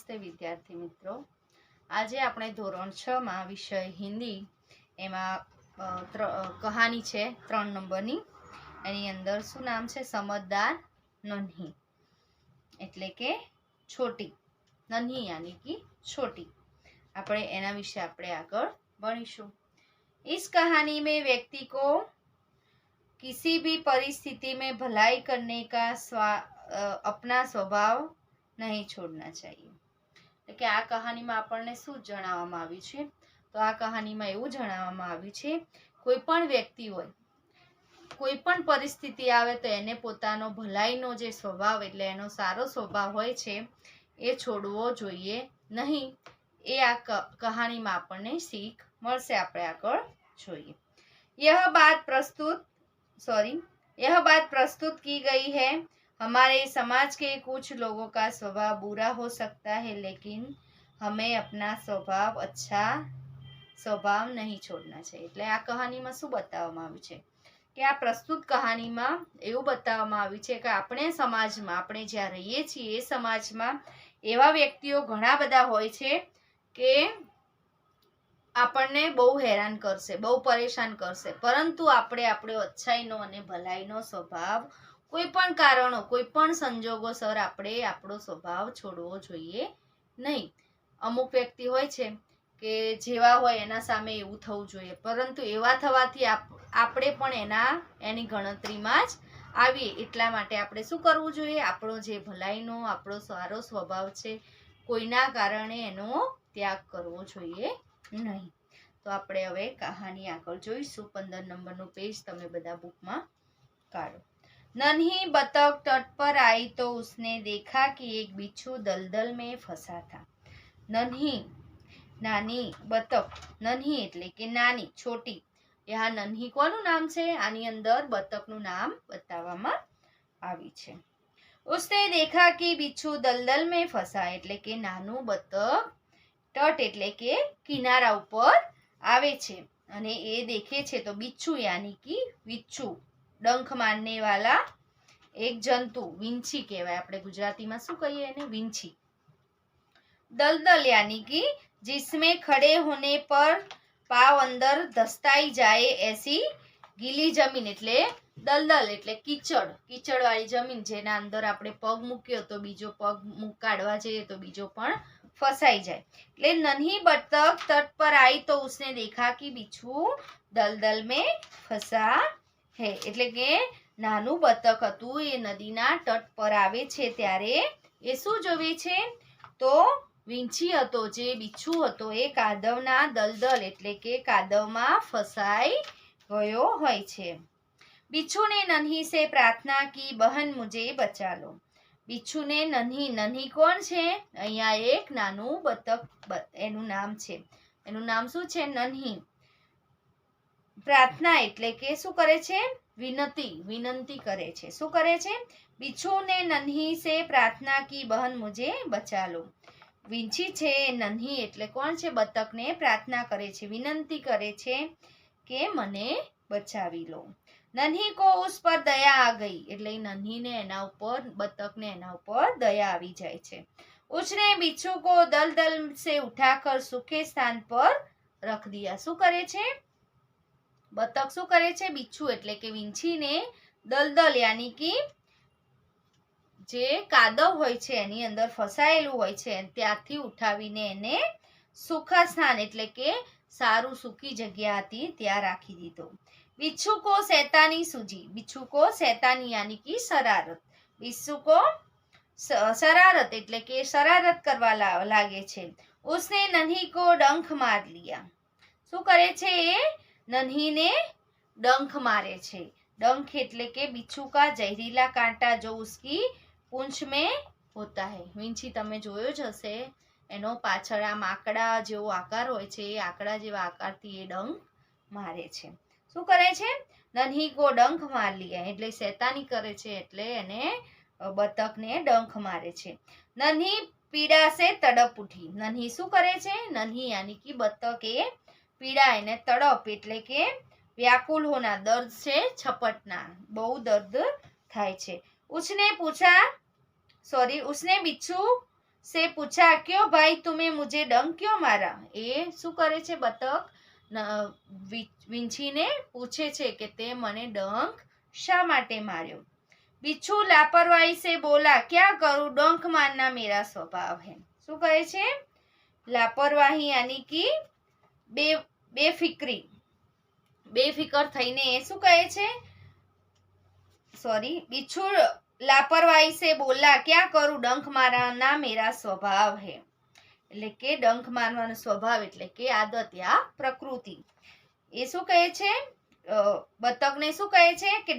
નમસ્તે વિદ્યાર્થી મિત્રો। આજે આપણે ધોરણ 6 માં વિષય હિન્દી એમાં કહાની છે 3 નંબરની। એની અંદર શું નામ છે? સમજદાર નન્ही એટલે કે છોટી। નન્ही यानी कि छोटी। આપણે એના વિશે આપણે આગળ ભણીશું। इस कहानी में व्यक्ति को किसी भी परिस्थिति में भलाई करने का अपना स्वभाव नहीं छोड़ना चाहिए। કે આ કહાનીમાં આપણને શું જણાવવામાં આવ્યું છે? તો આ કહાનીમાં એવું જણાવવામાં આવ્યું છે, કોઈ પણ વ્યક્તિ હોય, કોઈ પણ પરિસ્થિતિ આવે તો એને પોતાનો ભલાઈનો જે સ્વભાવ એટલે એનો સારો સ્વભાવ હોય છે એ છોડવો જોઈએ નહીં। એ આ કહાનીમાં આપણને શીખ મળશે। આપણે આગળ જોઈએ। यह बात प्रस्तुत की गई है। हमारे समाज के कुछ लोगों का स्वभाव बुरा हो सकता है, लेकिन हमें अपना अच्छा स्वभाव नहीं छोड़ना चाहिए। એટલે આ કહાનીમાં શું બતાવવામાં આવ્યું છે કે આ પ્રસ્તુત કહાનીમાં એવું બતાવવામાં આવ્યું છે કે આપણે સમાજમાં, આપણે જ્યાં રહીએ છીએ એ સમાજમાં એવા વ્યક્તિઓ ઘણા બધા હોય છે કે આપણને બહુ હેરાન કરશે, બહુ પરેશાન કરશે, પરંતુ આપણે આપણો અચ્છાઈનો અને ભલાઈનો સ્વભાવ કોઈ પણ કારણો, કોઈ પણ સંજોગોસર આપણે આપણો સ્વભાવ છોડવો જોઈએ નહીં। અમુક વ્યક્તિ હોય છે કે જેવા હોય એના સામે એવું થવું જોઈએ, પરંતુ એવા થવાથી આપણે પણ એની ગણતરીમાં જ આવીએ। એટલા માટે આપણે શું કરવું જોઈએ? આપણો જે ભલાઈનો, આપણો સારો સ્વભાવ છે કોઈના કારણે એનો ત્યાગ કરવો જોઈએ નહીં। તો આપણે હવે કહાની આગળ જોઈશું। 15 નંબરનું પેજ તમે બધા બુકમાં કાઢો। नन्ही बतख तट पर आई तो उसने देखा कि एक बिच्छू दलदल में फंसा था। नन्ही नानी बतख, नन्ही એટલે કે નાની, છોટી। यहाँ नन्ही કોનું નામ છે? આની અંદર બતકનું નામ બતાવવામાં આવી છે। उसने देखा कि बिच्छू दलदल में फंसा એટલે કે નાનું બતક તટ એટલે કે કિનારા ઉપર આવે છે અને એ દેખે છે તો बिच्छू यानी कि વિચ્છુ, ડંખ મારને વાલા એક જંતુ, વીંછી કહેવાય। આપણે ગુજરાતીમાં શું કહીએ એને? વીંછી। दलदल यानी कि जिसमें खड़े होने पर पाव अंदर धसताई जाए ऐसी गीली जमीन એટલે દલદલ એટલે કીચડ, કીચડવાળી જમીન જેના અંદર આપણે પગ મૂક્યો તો બીજો પગ કાઢવા જઈએ તો બીજો પણ ફસાઈ જાય। એટલે नन्ही बतख तट पर आई तो उसने देखा कि बिच्छू दलदल में फंसा है। એટલે કે નાનું બતક હતું એ નદીના તટ પર આવે છે ત્યારે એ શું જોવે છે? તો વીંછી હતો, જે બિચ્છુ હતો એ કાદવના દલદલ એટલે કે કાદવમાં ફસાઈ ગયો હોય છે। बिच्छू ने नन्ही से प्रार्थना की, बहन मुझे बचा लो। बिच्छू ने नन्ही, नन्ही કોણ છે? અહીંયા એક નાનું બતક, એનું નામ છે, એનું નામ શું છે? નન્ही। પ્રાર્થના એટલે કે શું કરે છે? વિનંતી કરે છે। શું કરે છે? बिच्छू ने नन्ही से प्रार्थना की, बहन मुझे बचा लो। વીંછી છે નન્હી એટલે કોણ છે? બતકને પ્રાર્થના કરે છે, વિનંતી કરે છે કે મને બચાવી લો। नन्ही को उस पर दया आ गई એટલે નન્હીને એના ઉપર, બતકને એના ઉપર દયા આવી જાય છે। उसने बिच्छू को दलदल से उठाकर सूखे स्थान पर रख दिया। શું કરે છે? બતક શું કરે છે? બિચ્છુ એટલે કે વીંછીને દલદલ यानी कि જે કાદવ હોય છે એની અંદર ફસાયેલું હોય છે ત્યાંથી ઉઠાવીને એને સુખા સ્થાન એટલે કે સારું સૂકી જગ્યા હતી ત્યાં રાખી દીધો। बिच्छू को शैतानी सूझी, बिच्छू को शैतानी यानी कि शरारत, बिच्छू को शरारत એટલે કે શરારત કરવા લાગે છે। उसने नन्ही को डंख मार लिया। શું કરે છે? એ નન્હીને ડંખ મારે છે। डंख એટલે કે बिच्छू का जहरीला कांटा जो उसकी પૂંછ में होता है। વીંછી તમે જોયો જ હશે, એનો પાછળ આમ આંકડા જેવો આકાર હોય છે, એ આંકડા જેવા આકારથી એ ડંખ મારે છે। શું કરે છે? નન્હી કો ડંખ માર લિયા એટલે શેતાની કરે છે, એટલે એને બતકને ડંખ મારે છે। નન્હી પીડા સે તડપ ઉઠી। નન્હી શું કરે છે? નન્હી यानी कि બતક એ પીડા એને તડપ એટલે કે વ્યાકુલ હોના, દર્દ से छपटना, બહુ દર્દ થાય છે। उसने बिच्छू से पूछा, क्यों भाई तुम्हें मुझे डंक क्यों मारा? એ શું કરે છે? બતક વીંછીને પૂછે છે કે તે મને ડંક શા માટે માર્યો? बिच्छू लापरवाही से बोला, क्या करूं, डंक मारना मेरा स्वभाव है। શું કહે છે? લાપરવાહી यानी कि બેફિકરી, બેફિકર થઈને શું કહે છે? सॉरी, बिच्छू लापरवाही से बोला, क्या करूं, डंक मारना मेरा स्वभाव है। એટલે કે ડંખ મારવાનો સ્વભાવ એટલે કે આદત યા પ્રકૃતિ। એ શું કહે છે? બતકને શું કહે છે કે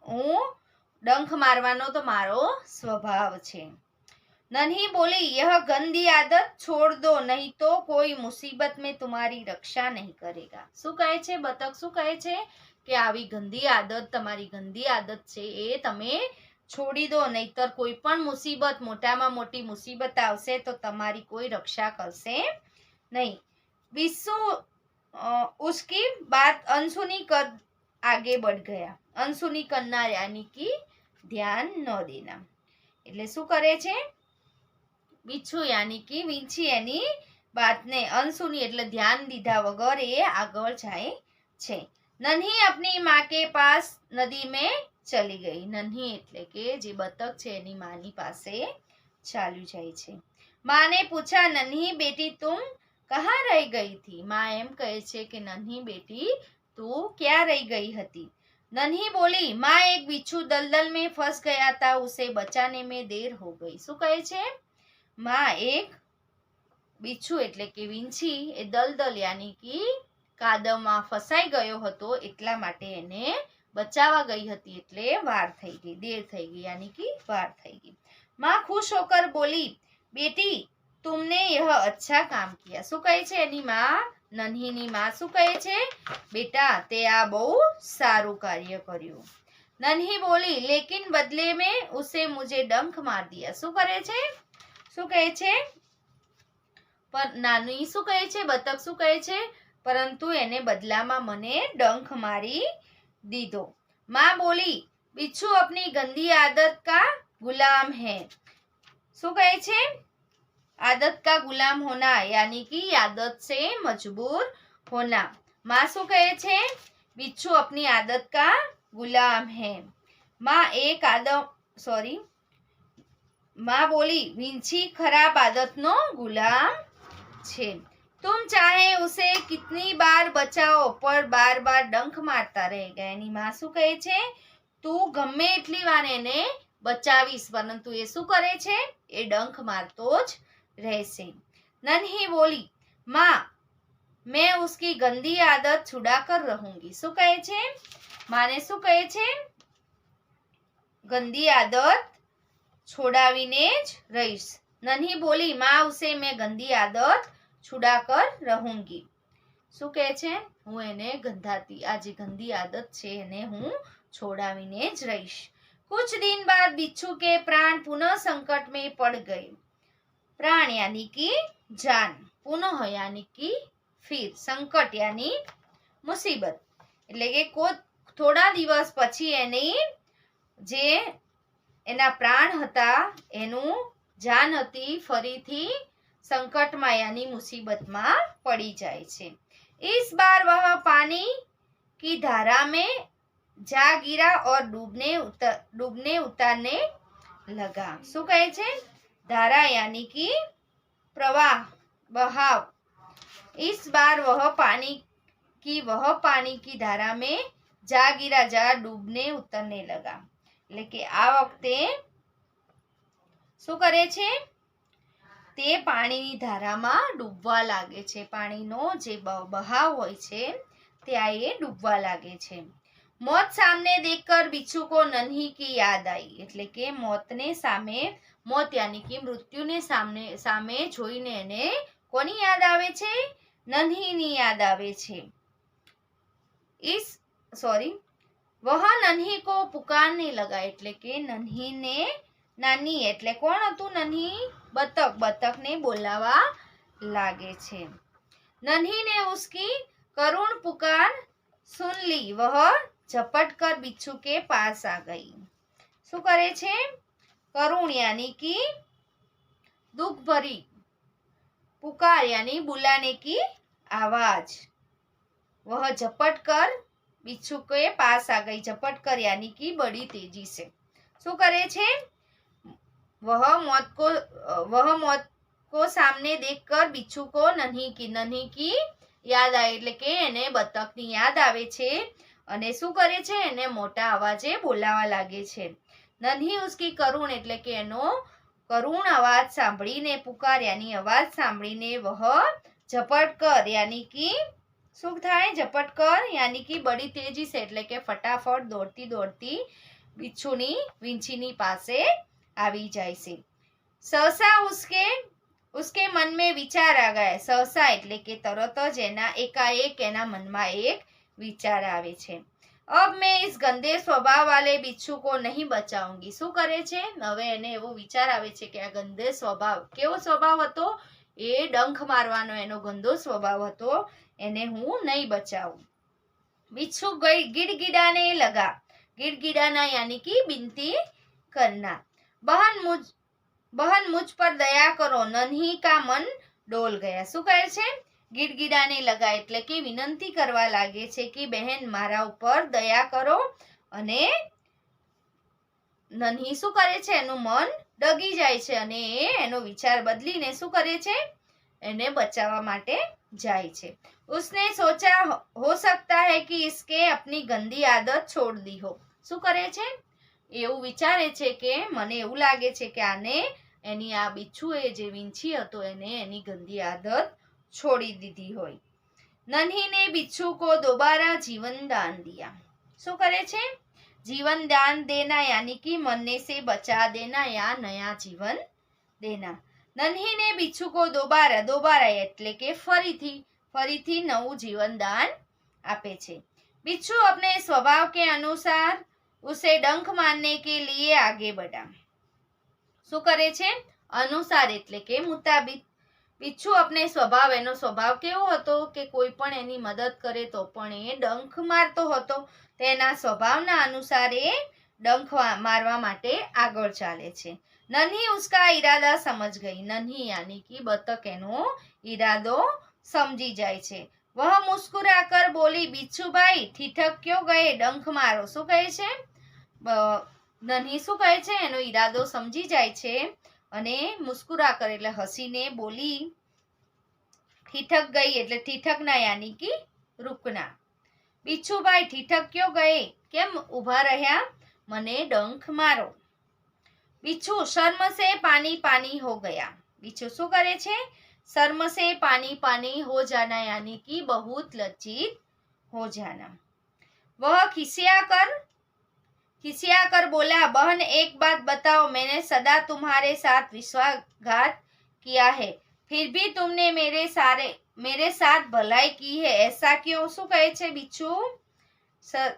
હું ડંખ મારવાનો તો મારો સ્વભાવ છે। नन्ही बोली, यह गंदी आदत छोड़ दो, नहीं तो कोई मुसीबत में तुम्हारी रक्षा नहीं करेगा। શું કહે છે? બતક શું કહે છે કે આવી ગંદી આદત, તમારી ગંદી આદત છે એ તમે છોડી દો, નહીતર કોઈ પણ મુસીબત, મોટામાં મોટી મુસીબત આવશે તો તમારી કોઈ રક્ષા કરશે નહીં। बिच्छू उसकी बात अनसुनी कर आगे बढ़ गया। अनसुनी करना यानी कि ધ્યાન ન દેના। એટલે શું કરે છે? बिच्छू यानी कि વીંછી એની बातने अनसुनी એટલે ધ્યાન દીધા વગર એ આગળ જાય છે। नन्ही अपनी माँ के पास नदी में चली गई। नन्ही એટલે કે જે બતક છે એની માની પાસે ચાલ્યું જાય છે। माँ ने पूछा, नन्ही बेटी तुम कहाँ रह गई थी? माँ એમ કહે છે કે નન્હી બેટી તું ક્યાં રહી ગઈ હતી? नन्ही बोली, माँ एक बिच्छू दलदल में फंस गया था, उसे बचाने में देर हो गई। શું કહે છે? માં એક बिच्छू એટલે કે વીંછી એ દલદલ यानी कि કાદવમાં ફસાઈ ગયો હતો, એટલા માટે એને બચાવવા ગઈ હતી, એટલે વાર થઈ ગઈ, દેર થઈ ગઈ यानी कि વાર થઈ ગઈ। माँ खुश होकर बोली, बेटी तुमने यह अच्छा काम किया। શું કહે છે એની માં? નન્હીની માં શું કહે છે? બેટા તે આ બહુ સારું કાર્ય કર્યું। નન્હી બોલી, लेकिन बदले में उसे मुझे डंक मार दिया। શું કરે છે? શું કહે છે? પણ નાની શું કહે છે? બતક શું કહે છે? પરંતુ એને બદલામાં મને ડંખ મારી દીધો। माँ बोली, बिच्छू अपनी गंदी आदत का गुलाम है। શું કહે છે? आदत का गुलाम होना यानी कि आदत से मजबूर होना। माँ શું કહે છે? बिच्छू अपनी आदत का गुलाम है। माँ एक माँ बोली, વીંછી खराब आदत नो गुलाम છે। तुम चाहे उसे कितनी बार बचाओ पर बार बार डंख मारता रहेगा। એની માં શું કહે છે? તું ગમે એટલી વાર એને બચાવીશ પરંતુ એ શું કરે છે? એ ડંખ મારતો જ રહેશે। नन्ही बोली, माँ मैं उसकी गंदी आदत छुड़ा कर रहूंगी। શું કહે છે? માને શું કહે છે? गंदी आदत છોડાવીને જ રહીશ। नन्ही बोली, माँ उसे मैं गंदी आदत छुड़ा कर रहूंगी। શું કહે છે? હું એને ગંધાતી આ જે ગંદી આદત છે એને હું છોડાવીને જ રહીશ। कुछ दिन बाद बिच्छू के प्राण पुनः संकट में पड़ गए। प्राण यानी कि जान, पुनः यानी कि फिर, संकट यानी मुसीबत એટલે કે થોડા દિવસ પછી એની જે એના પ્રાણ હતા, એનું જાન હતી, ફરીથી સંકટમાં यानी मुसीबतમાં પડી જાય છે। इस बार वह पानी की धारा में जा गिरा और डूबने उतारने लगा। શું કહે છે? धारा यानी कि प्रवाह, बहाव। इस बार वह पानी की धारा में जा गिरा, जा डूबने उतरने लगा। એટલે કે આ વખતે શું કરે છે? તે પાણીની ધારામાં ડૂબવા લાગે છે। પાણીનો જે બહાવ હોય છે ત્યાં એ ડૂબવા લાગે છે। मौत सामने देखकर बिच्छू को नन्ही की याद आई। એટલે કે મોતને સામે, મોત यानी कि મૃત્યુને સામે જોઈને એને કોની યાદ આવે છે? નન્હીની યાદ આવે છે। वह नन्ही को पुकारने लगा એટલે કે નન્હીને, નાની એટલે કોણ હતું? નન્હી બતક, બતકને બોલાવા લાગે છે। नन्ही ने उसकी करुण पुकार सुन ली, वह झपट कर बिच्छू के पास आ गई। શું કરે છે? કરુણ यानी कि दुख भरी पुकार यानी बुलाने की आवाज। वह झपट कर बिच्छू के पास आ गई। झपट कर यानी कि बड़ी तेजी से। શું કરે છે? वह मौत को सामने देखकर बिच्छू को नन्ही की યાદ આવે એટલે કે એને બતકની યાદ આવે છે અને શું કરે છે? એને મોટા અવાજે બોલાવા લાગે છે। નન્હી ઉસકી કરુણ એટલે કે એનો કરુણ અવાજ સાંભળીને પુકાર યાની અવાજ સાંભળીને વહ ઝપટ કર યાની કે શું થાય? ઝપટ કર યાની કે બડી તેજી સે એટલે કે ફટાફટ દોડતી દોડતી बिच्छूनी વીંછીની પાસે આવી જાય છે। सहसा उसके मन में विचार आ गया। सहसा એટલે કે તરત જ એના એકાએક એના મનમાં એક વિચાર આવે છે। अब मैं इस गंदे स्वभाव वाले बिच्छू को नहीं बचाऊंगी। શું કરે છે? હવે એને એવો વિચાર આવે છે કે આ ગંદે સ્વભાવ, કેવો સ્વભાવ હતો? એ ડંખ મારવાનો એનો ગંદો સ્વભાવ હતો, એને હું નહીં બચાવું। बिच्छू गिड़गिड़ाने लगा। गिड़गिड़ाना यानी कि बिनती करना। बहन मुझ पर दया करो। नन्ही का मन डोल गया। શું કહે છે? ગીડગીડાને લગા એટલે કે વિનંતી કરવા લાગે છે કે બહેન મારા ઉપર દયા કરો અને નન્હી શું કરે છે? એનું મન ડગી જાય છે અને એનો વિચાર બદલીને શું કરે છે? એને બચાવવા માટે જાય છે। उसने सोचा हो सकता है कि इसके अपनी गंदी आदत छोड़ दी हो। શું કરે છે? એવું વિચારે છે કે મને એવું લાગે છે કે આને એની આ બિચ્છુએ જે વીંછી હતો એને એની ગંદી આદત છોડી દીધી હોય। નન્હી ને बिच्छू को दोबारा जीवन दान दिया। શું કરે છે? जीवन दान देना यानी कि मरने से बचा देना या नया जीवन देना। नन्ही ने बिच्छू को दोबारा એટલે કે ફરીથી નવું જીવન દાન આપે છે। बिच्छू अपने स्वभाव के अनुसार उसे डंक मारने के लिए आगे बढ़ा। શું કરે છે? અનુસાર એટલે કે મુતાબિક। बिच्छू अपने स्वभाव એનો સ્વભાવ કેવો હતો કે કોઈ પણ એની મદદ કરે તો પણ એ ડંખ મારતો હતો। તેના સ્વભાવના અનુસાર એ ડંખ મારવા માટે આગળ ચાલે છે। નન્હી ઉસકા ઈરાદા સમજ ગઈ। નન્હી यानी कि બતક એનો ઈરાદો સમજી જાય છે। वह मुस्कुराकर बोली बिच्छू भाई ठिठक क्यों गए? डंख मारो। શું કહે છે? નન્હી શું કહે છે? એનો ઈરાદો સમજી જાય છે અને મુસ્કુરા કર એટલે હસીને બોલી। ઠીઠક ગઈ એટલે ઠીઠકના यानी कि रुकना। बिच्छू भाई ठिठक क्यों गए? કેમ ઊભા રહ્યા? મને ડંખ મારો। बिच्छू शर्म से पानी पानी हो गया। बिच्छू શું કરે છે? शर्म से पानी पानी हो जाना यानी कि बहुत लज्जित हो जाना। वह खिसिया कर बोला बहन एक बात बताओ, मैंने सदा तुम्हारे साथ विश्वासघात किया है, फिर भी तुमने मेरे साथ भलाई की है, ऐसा क्यों? શું કહે છે बिच्छू?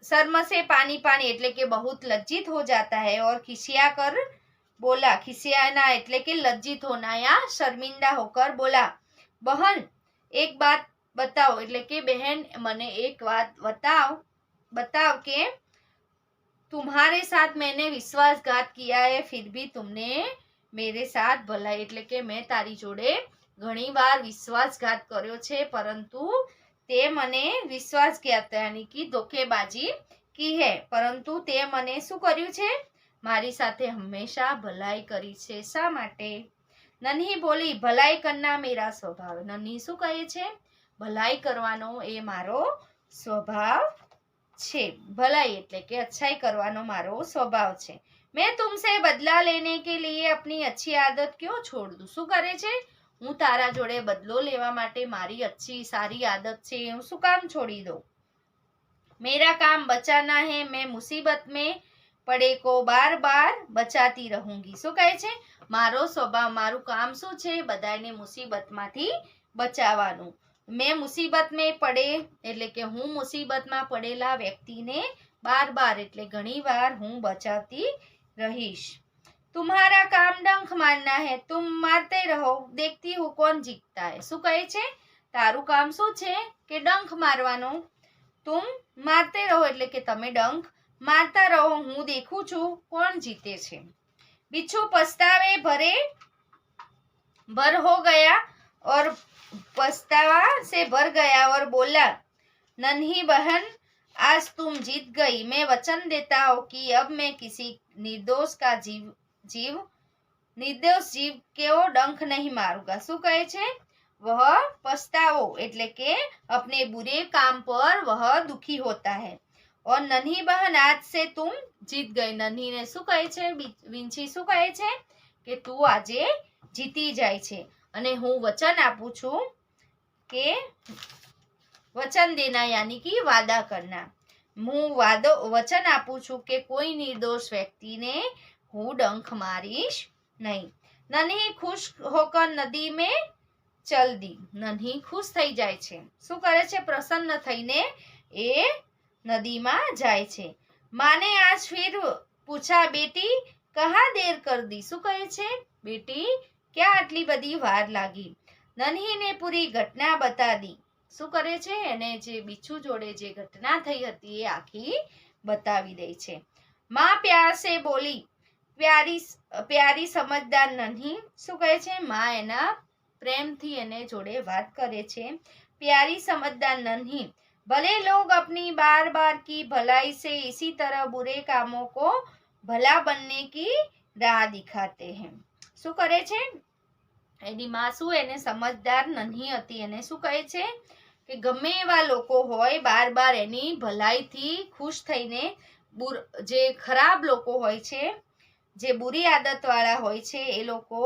शर्म से पानी पानी એટલે કે बहुत लज्जित हो जाता है और खिसिया कर बोला। खिसियाना એટલે કે लज्जित होना या शर्मिंदा होकर बोला बहन एक बात बताओ એટલે કે બહેન મને એક વાત बताओ કે तुम्हारे साथ मैंने विश्वासघात किया है, फिर भी तुमने मेरे साथ भलाई એટલે કે મેં તારી જોડે ઘણી વાર વિશ્વાસઘાત કર્યો છે પરંતુ તે મને વિશ્વાસઘાત यानी कि ધોકેબાજી की है, પરંતુ તે મને શું કર્યું છે? મારી સાથે હંમેશા ભલાઈ કરી છે। શા માટે? નન્હી બોલી ભલાઈ કરના મેરા સ્વભાવ। નન્હી શું કહે છે? ભલાઈ કરવાનો એ મારો સ્વભાવ છે। ભલાઈ એટલે કે अच्छाई કરવાનો મારો સ્વભાવ છે। मैं तुमसे बदला लेने के लिए अपनी अच्छी आदत क्यों छोड़ दूं? શું કરે છે? હું તારા જોડે બદલો લેવા માટે મારી સારી આદત છે હું શું કામ છોડી દઉં? मेरा काम बचाना है, मैं मुसीबत में पड़े को बार बार बचाती रहूंगी। શું કહે છે? મારો સ્વભાવ મારું કામ શું છે? બધાને મુસીબતમાંથી બચાવવાનું। મેં મુસીબત में પડે એટલે કે હું મુસીબતમાં પડેલા વ્યક્તિને બાર બાર એટલે ઘણી વાર હું બચાવતી રહીશ। तुम्हारा काम डंक मारना है, तुम मारते रहो, देखती हूँ कौन जीतता है। શું કહે છે? તારું કામ શું છે? કે ડંખ મારવાનો। तुम मारते रहो એટલે કે તમે ડંખ મારતા રહો, હું દેખું છું કોણ જીતે છે। बिच्छू पछतावे भरे भर हो गया और पछतावा से भर गया और बोला, नन्ही बहन, आज तुम जीत गई। मैं वचन देता हूँ कि अब मैं किसी निर्दोष का નિર્દોષ જીવ કેવો ડંખ નહીં માरूंगा। શું કહે છે? वह पछतावो એટલે કે अपने बुरे काम पर वह दुखी होता है। और नन्ही बहन, आज से तुम जीत गई। नन्ही ने શું કહે છે? વિંછી શું કહે છે? કે તું આજે જીતી જાય છે અને હું વચન આપું છું કે વચન દેના यानी कि वादा करना। હું વચન આપું છું કે કોઈ નિર્દોષ વ્યક્તિને હું ડંખ મારીશ नहीं। नन्ही खुश होकर नदी में चल दी। नन्ही खुश થઈ જાય છે। શું કરે છે? પ્રસન્ન થઈને એ નદીમાં જાય છે। માને आज फिर पूछा, बेटी कहाँ देर कर दी। શું કહે છે? બેટી ક્યાં આટલી બધી વાર લાગી? નન્હી ને પૂરી ઘટના બતા दी। શું કરે છે? એને જે બીછુ જોડે જે ઘટના થઈ હતી એ આખી બતાવી દે છે। माँ प्यार से बोली, प्यारी समझदार नन्ही। શું કહે છે? માં એના પ્રેમથી એને જોડે વાત કરે છે। प्यारी समझदार नन्ही, भले लोग अपनी बार बार की भलाई से इसी तरह बुरे कामों को भला बनने की राह दिखाते हैं। શું કરે છે? એની માં શું એને સમજદાર નન્હી હતી એને શું કહે છે કે ગમે એવા લોકો હોય બાર બાર એની ભલાઈથી ખુશ થઈને જે ખરાબ લોકો હોય છે, જે બુરી આદત વાળા હોય છે, એ લોકો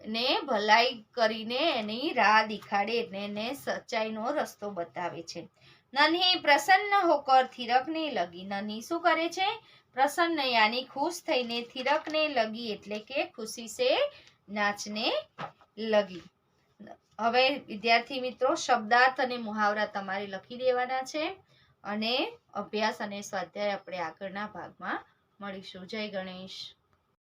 ને ભલાઈ કરીને એની રાહ દેખાડે એટલે એને સચ્ચાઈનો રસ્તો બતાવે છે। નન્હી પ્રસન્ન હોકર થિરકને લગી। નન્હી શું કરે છે? પ્રસન્ન યાની ખુશ થઈને થિરકને લગી એટલે કે ખુશી સે નાચને લગી। હવે વિદ્યાર્થી મિત્રો શબ્દાર્થ અને મુહાવરા તમારે લખી દેવાના છે અને અભ્યાસ અને સ્વાધ્યાય આપણે આગળના ભાગમાં મળીશું। જય ગણેશ।